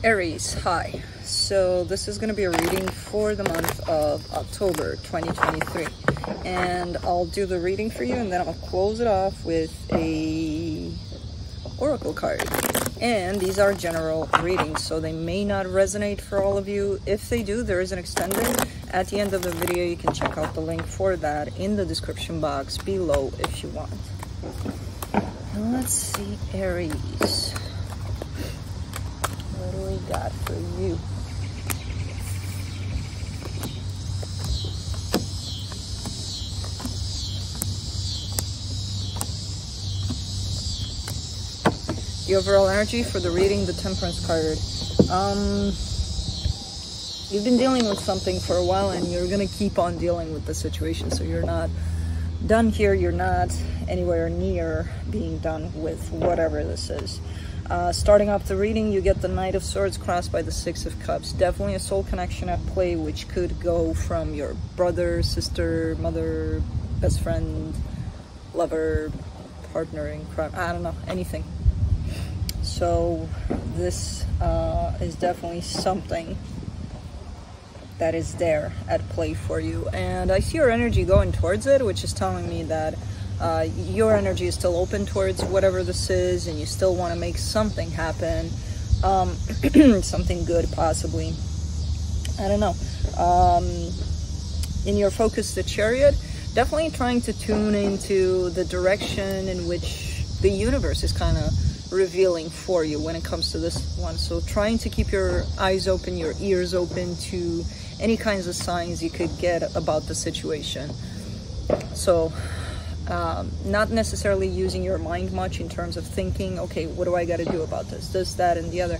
Aries, hi. So this is going to be a reading for the month of October 2023. And I'll do the reading for you and then I'll close it off with a oracle card. And these are general readings, so they may not resonate for all of you. If they do, there is an extended. At the end of the video, you can check out the link for that in the description box below if you want. And let's see, Aries. What do we got for you? The overall energy for the reading, the Temperance card. You've been dealing with something for a while and you're going to keep on dealing with the situation. So you're not done here. You're not anywhere near being done with whatever this is. Starting off the reading, you get the Knight of Swords crossed by the Six of Cups. Definitely a soul connection at play, which could go from your brother, sister, mother, best friend, lover, partner in crime. I don't know, anything. So this is definitely something that is there at play for you. And I see your energy going towards it, which is telling me that your energy is still open towards whatever this is, and you still want to make something happen, something good possibly. I don't know. In your focus, the Chariot, definitely trying to tune into the direction in which the universe is kind of revealing for you when it comes to this one. So trying to keep your eyes open, your ears open to any kinds of signs you could get about the situation. So not necessarily using your mind much in terms of thinking, okay, what do I got to do about this, that, and the other.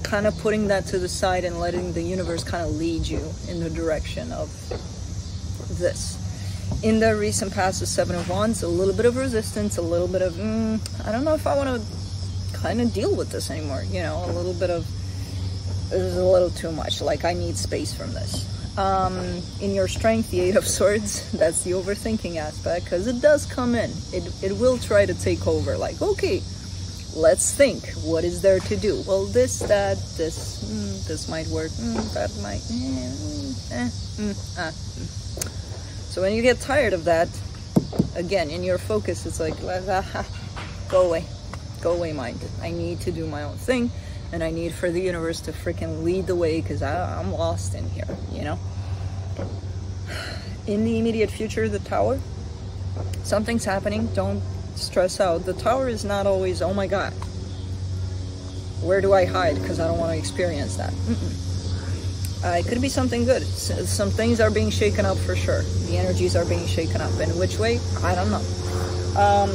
Kind of putting that to the side and letting the universe kind of lead you in the direction of this. In the recent past, the Seven of Wands, a little bit of resistance, a little bit of, I don't know if I want to kind of deal with this anymore, you know, a little bit of, this is a little too much, like I need space from this. In your strength, the Eight of Swords, that's the overthinking aspect, because it does come in. It will try to take over, like, okay, let's think, what is there to do? Well, this, that, this might work, that might, So when you get tired of that, again, in your focus, it's like, go away mind. I need to do my own thing, and I need for the universe to freaking lead the way, because I'm lost in here, you know? In the immediate future, the Tower, something's happening, don't stress out. The Tower is not always, oh my god, where do I hide, because I don't want to experience that. It could be something good. Some things are being shaken up for sure. The energies are being shaken up. In which way? I don't know.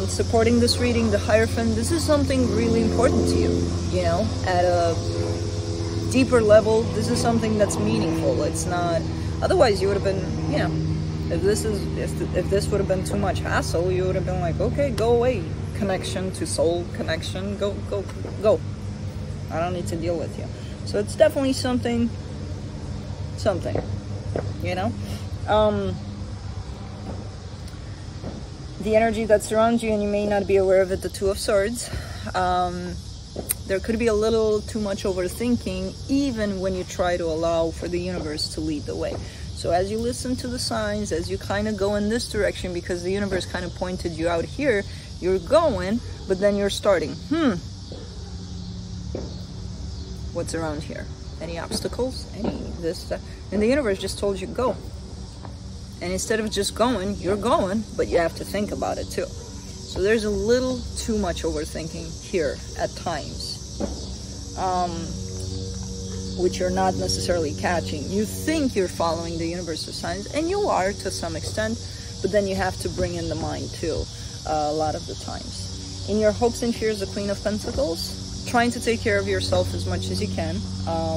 Supporting this reading, the Hierophant, this is something really important to you, you know, at a deeper level. This is something that's meaningful. It's not, otherwise you would have been, you know, if this would have been too much hassle, you would have been like, okay, go away. Connection to soul, connection, go. I don't need to deal with you. So it's definitely something, you know. The energy that surrounds you, and you may not be aware of it, the Two of Swords. There could be a little too much overthinking, even when you try to allow for the universe to lead the way. So as you listen to the signs, as you kind of go in this direction, because the universe kind of pointed you out here, you're going, but then you're starting. What's around here? Any obstacles? Any this, that? And the universe just told you, go. And instead of just going, you're going, but you have to think about it too. So there's a little too much overthinking here at times, which you're not necessarily catching. You think you're following the universe's signs, and you are to some extent, but then you have to bring in the mind too, a lot of the times. In your hopes and fears, the Queen of Pentacles, trying to take care of yourself as much as you can,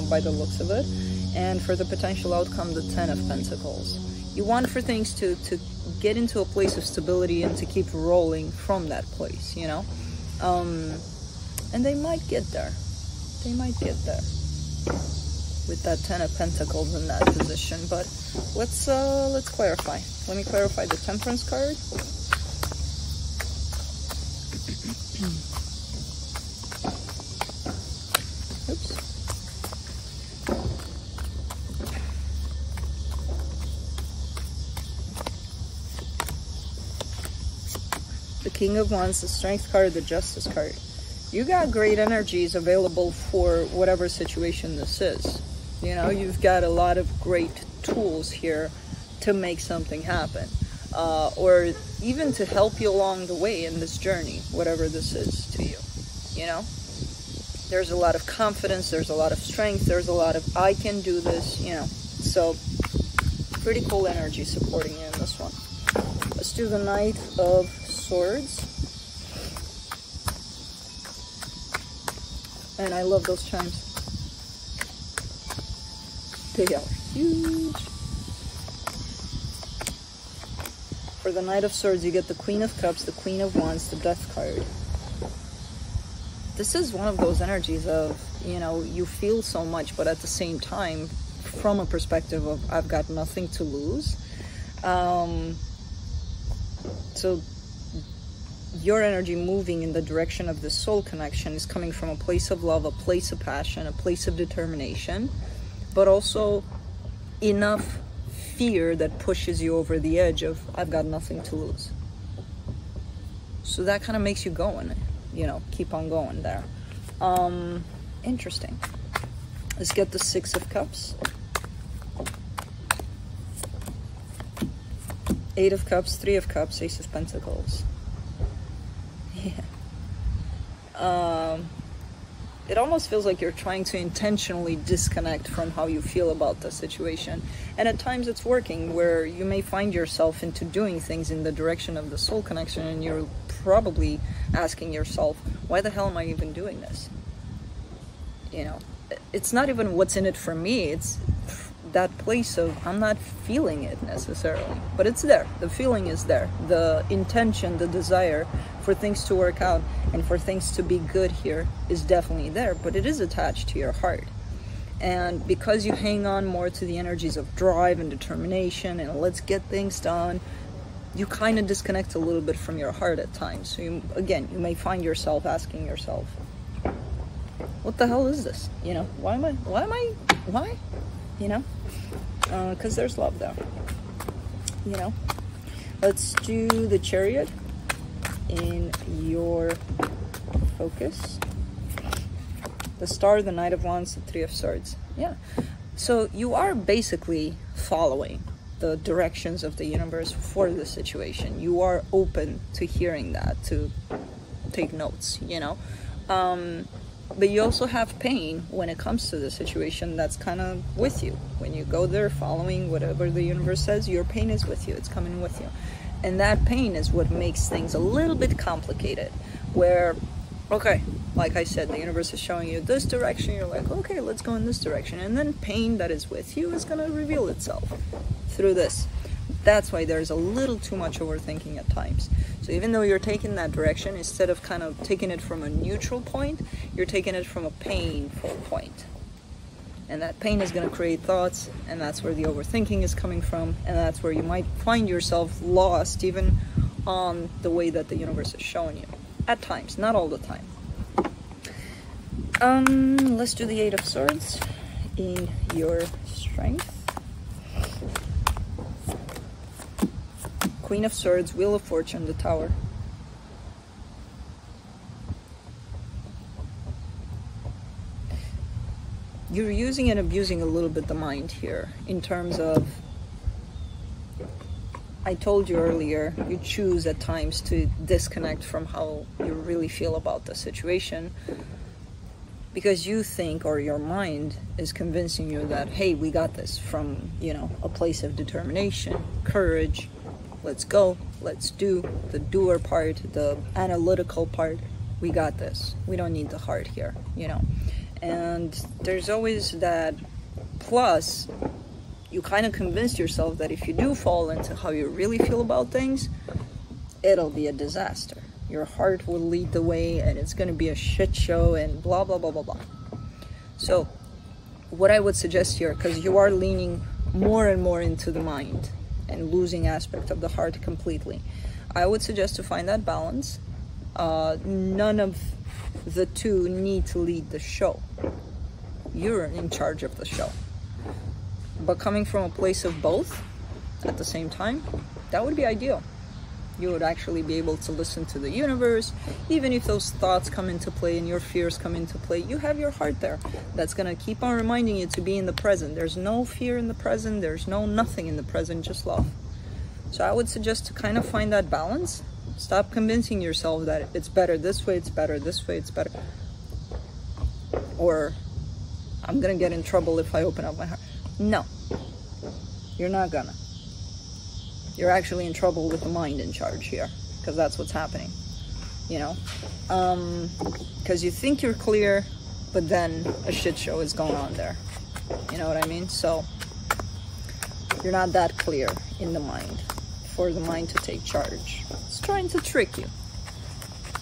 by the looks of it. And for the potential outcome, the Ten of Pentacles. You want for things to get into a place of stability and to keep rolling from that place, you know? And they might get there. They might get there with that Ten of Pentacles in that position. But let's clarify. Let me clarify the Temperance card. Oops. King of Wands, the Strength card, the Justice card. You got great energies available for whatever situation this is. You know, you've got a lot of great tools here to make something happen, or even to help you along the way in this journey, whatever this is to you. You know, there's a lot of confidence, there's a lot of strength, there's a lot of I can do this, you know. So pretty cool energy supporting you in this one. Let's do the Knight of Swords. And I love those chimes. They are huge. For the Knight of Swords, you get the Queen of Cups, the Queen of Wands, the Death card. This is one of those energies of, you know, you feel so much, but at the same time, from a perspective of I've got nothing to lose. So your energy moving in the direction of the soul connection is coming from a place of love, a place of passion, a place of determination, but also enough fear that pushes you over the edge of I've got nothing to lose. So that kind of makes you going, you know, keep on going there. Interesting. Let's get the Six of Cups. Eight of Cups, Three of Cups, Ace of Pentacles. Yeah. It almost feels like you're trying to intentionally disconnect from how you feel about the situation. And at times it's working, where you may find yourself into doing things in the direction of the soul connection, and you're probably asking yourself, why the hell am I even doing this? You know, it's not even what's in it for me, it's that place of I'm not feeling it necessarily, but it's there. The feeling is there. The intention, the desire for things to work out and for things to be good here is definitely there, but it is attached to your heart. And because you hang on more to the energies of drive and determination and let's get things done, you kind of disconnect a little bit from your heart at times. So you, again, you may find yourself asking yourself, what the hell is this? You know, why? You know, because there's love there, you know. Let's do the Chariot in your focus. The Star, the Knight of Wands, the Three of Swords. Yeah, so you are basically following the directions of the universe for the situation. You are open to hearing that, to take notes, you know. But you also have pain when it comes to the situation that's kind of with you. When you go there following whatever the universe says, your pain is with you. It's coming with you. And that pain is what makes things a little bit complicated. Where, okay, like I said, the universe is showing you this direction. You're like, okay, let's go in this direction. And then pain that is with you is going to reveal itself through this. That's why there's a little too much overthinking at times. So even though you're taking that direction, instead of kind of taking it from a neutral point, you're taking it from a painful point. And that pain is going to create thoughts, and that's where the overthinking is coming from, and that's where you might find yourself lost even on the way that the universe is showing you. At times, not all the time. Let's do the Eight of Swords in your strength. Queen of Swords, Wheel of Fortune, the Tower. You're using and abusing a little bit the mind here in terms of, I told you earlier, you choose at times to disconnect from how you really feel about the situation because you think, or your mind is convincing you that, hey, we got this, from, you know, a place of determination, courage. Let's go, let's do the doer part, the analytical part. We got this. We don't need the heart here, you know. And there's always that plus, you kind of convince yourself that if you do fall into how you really feel about things, it'll be a disaster. Your heart will lead the way and it's going to be a shit show and blah, blah, blah, blah, blah. So what I would suggest here, because you are leaning more and more into the mind and losing aspect of the heart completely, I would suggest to find that balance. None of the two need to lead the show. You're in charge of the show. But coming from a place of both at the same time, that would be ideal. You would actually be able to listen to the universe. Even if those thoughts come into play and your fears come into play, you have your heart there. That's going to keep on reminding you to be in the present. There's no fear in the present. There's no nothing in the present, just love. So I would suggest to kind of find that balance. Stop convincing yourself that it's better this way, it's better this way, it's better. Or I'm going to get in trouble if I open up my heart. No, you're not gonna. You're actually in trouble with the mind in charge here, because that's what's happening, you know, because you think you're clear, but then a shit show is going on there, you know what I mean? So you're not that clear in the mind for the mind to take charge. It's trying to trick you,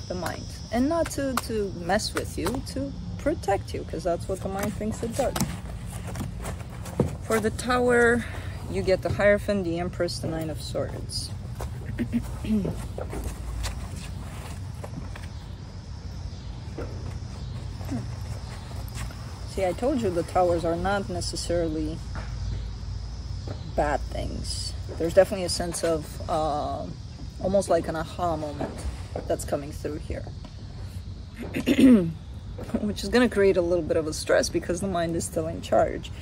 the mind, and not to mess with you, to protect you, because that's what the mind thinks it does. For the Tower, you get the Hierophant, the Empress, the Nine of Swords. See, I told you the Towers are not necessarily bad things. There's definitely a sense of almost like an aha moment that's coming through here. Which is going to create a little bit of a stress because the mind is still in charge.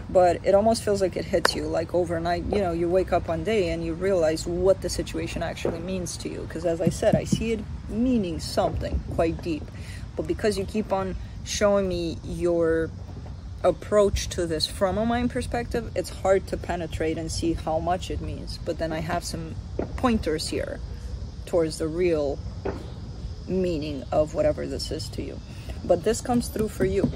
But it almost feels like it hits you, like overnight, you know, you wake up one day and you realize what the situation actually means to you. Because as I said, I see it meaning something quite deep. But because you keep on showing me your approach to this from a mind perspective, it's hard to penetrate and see how much it means. But then I have some pointers here towards the real meaning of whatever this is to you. But this comes through for you,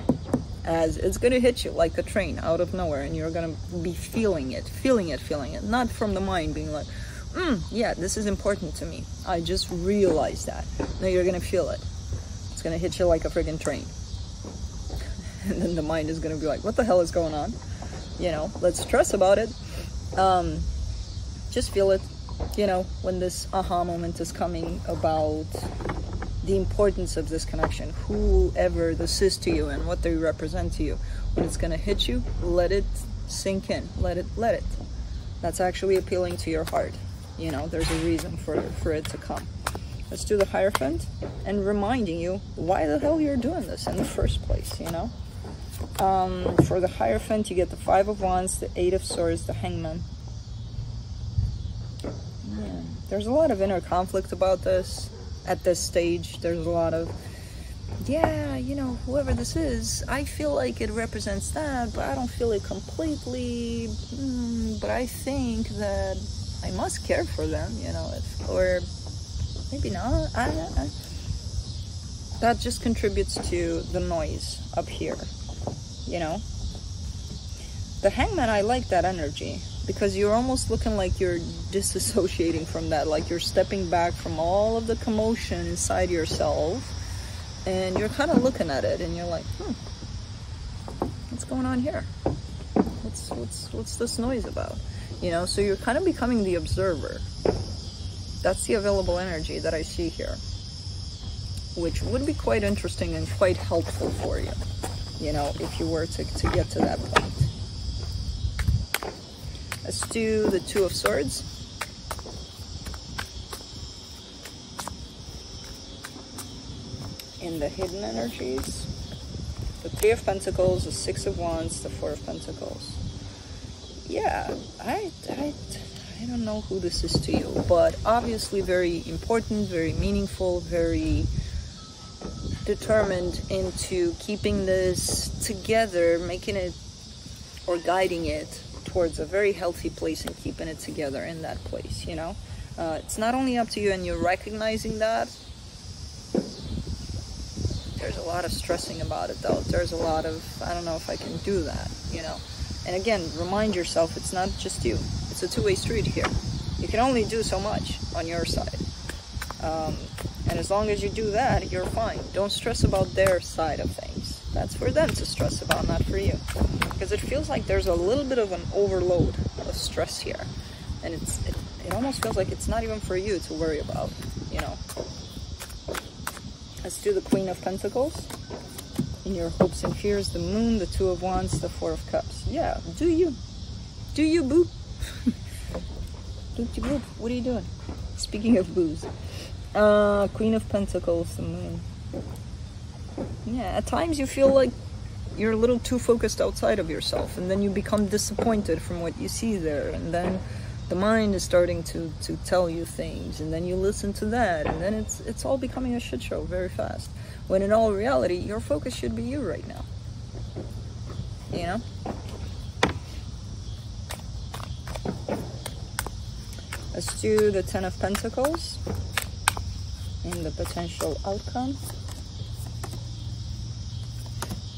as it's going to hit you like a train out of nowhere, and you're going to be feeling it, not from the mind being like, yeah, this is important to me, I just realized that. No, you're going to feel it. It's going to hit you like a friggin' train. And then the mind is going to be like, what the hell is going on? You know, let's stress about it. Just feel it, you know, when this aha moment is coming about the importance of this connection, whoever this is to you and what they represent to you. When it's going to hit you, let it sink in, let it. That's actually appealing to your heart. You know, there's a reason for it to come. Let's do the Hierophant, and reminding you why the hell you're doing this in the first place, you know. For the Hierophant, you get the Five of Wands, the Eight of Swords, the Hangman. Yeah. There's a lot of inner conflict about this. At this stage, there's a lot of, yeah, you know, whoever this is, I feel like it represents that, but I don't feel it completely, but I think that I must care for them, you know, or maybe not, that just contributes to the noise up here, you know. The Hangman, I like that energy, because you're almost looking like you're disassociating from that, like you're stepping back from all of the commotion inside yourself, and you're kind of looking at it, and you're like, what's going on here? What's this noise about? You know, so you're kind of becoming the observer. That's the available energy that I see here, which would be quite interesting and quite helpful for you, you know, if you were to get to that point. Let's do the Two of Swords. In the hidden energies, the Three of Pentacles, the Six of Wands, the Four of Pentacles. Yeah, I don't know who this is to you, but obviously very important, very meaningful, very determined into keeping this together, making it or guiding it towards a very healthy place and keeping it together in that place, you know. It's not only up to you, and you're recognizing that. There's a lot of stressing about it though. There's a lot of, I don't know if I can do that, you know. And again, remind yourself, it's not just you. It's a two-way street here. You can only do so much on your side. And as long as you do that, you're fine. Don't stress about their side of things. That's for them to stress about, not for you. Because it feels like there's a little bit of an overload of stress here. And it almost feels like it's not even for you to worry about, you know. Let's do the Queen of Pentacles. In your hopes and fears, the Moon, the Two of Wands, the Four of Cups. Yeah, do you. Do you, boo. What are you doing? Speaking of booze. Queen of Pentacles, the Moon. Yeah, at times you feel like you're a little too focused outside of yourself, and then you become disappointed from what you see there, and then the mind is starting to tell you things, and then you listen to that, and then it's all becoming a shit show very fast. When in all reality, your focus should be you right now. You know? Let's do the Ten of Pentacles and the potential outcome.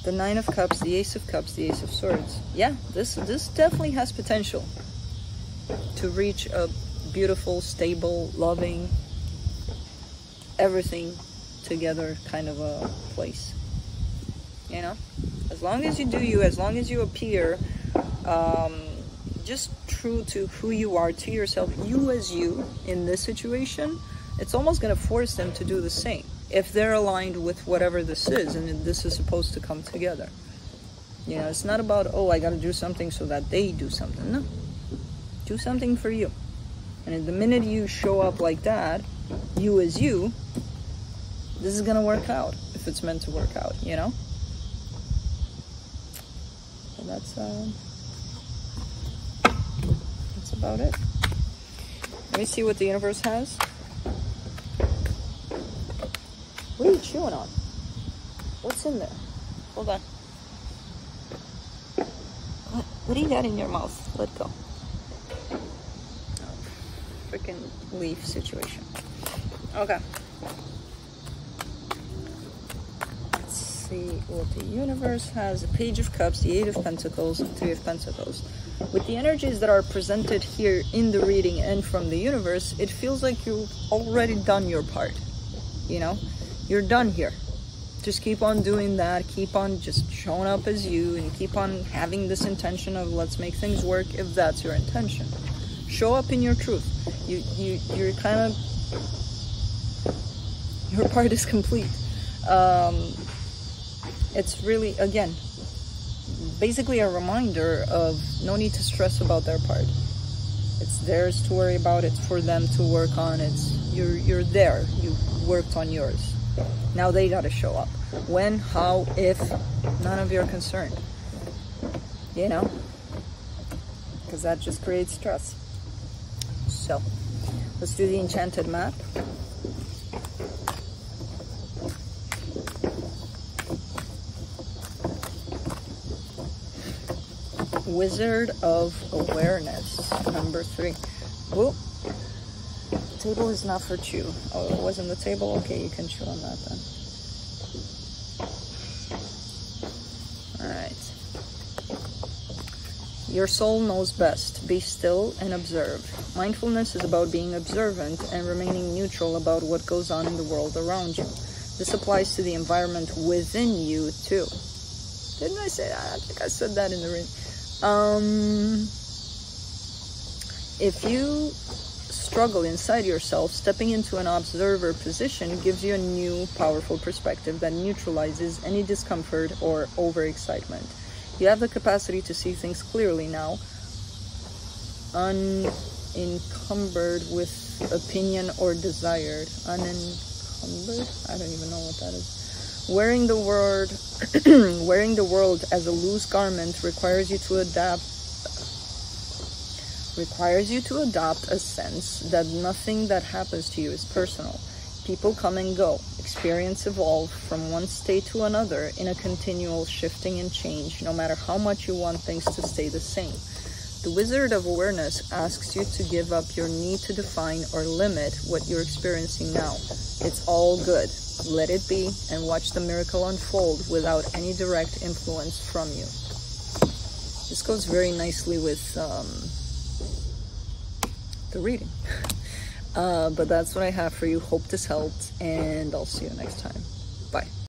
The Nine of Cups, the Ace of Cups, the Ace of Swords. Yeah, this definitely has potential to reach a beautiful, stable, loving, everything together kind of a place. You know? As long as you do you, as long as you appear just true to who you are, to yourself, you as you in this situation, it's almost going to force them to do the same. If they're aligned with whatever this is, and this is supposed to come together. You know, it's not about, oh, I got to do something so that they do something. No. Do something for you. And the minute you show up like that, you as you, this is going to work out if it's meant to work out, you know? So that's about it. Let me see what the universe has. What are you chewing on? What's in there? Hold on. What do you got in your mouth? Let go. Oh, freaking leaf situation. Okay. Let's see what the universe has. The Page of Cups, the Eight of Pentacles, and Three of Pentacles. With the energies that are presented here in the reading and from the universe, it feels like you've already done your part. You know? You're done here. Just keep on doing that. Keep on just showing up as you, and keep on having this intention of let's make things work if that's your intention. Show up in your truth. You're kind of, your part is complete. It's really, again, basically a reminder of no need to stress about their part. It's theirs to worry about. It's for them to work on. You're there. You worked on yours. Now they gotta show up. When, how, if, none of your concern. You know? Because that just creates stress. So, let's do the enchanted map. Wizard of Awareness, number 3. Whoop. Table is not for chew. Oh, it wasn't the table? Okay, you can chew on that then. Alright. Your soul knows best. Be still and observe. Mindfulness is about being observant and remaining neutral about what goes on in the world around you. This applies to the environment within you too. Didn't I say that? I think I said that in the reading. If you struggle inside yourself, stepping into an observer position gives you a new, powerful perspective that neutralizes any discomfort or overexcitement. You have the capacity to see things clearly now, unencumbered with opinion or desired. Unencumbered? I don't even know what that is. Wearing the world as a loose garment requires you to adopt a sense that nothing that happens to you is personal. People come and go. Experience evolve from one state to another in a continual shifting and change, no matter how much you want things to stay the same. The Wizard of Awareness asks you to give up your need to define or limit what you're experiencing now. It's all good. Let it be and watch the miracle unfold without any direct influence from you. This goes very nicely with the reading. But that's what I have for you. Hope this helped, and I'll see you next time. Bye.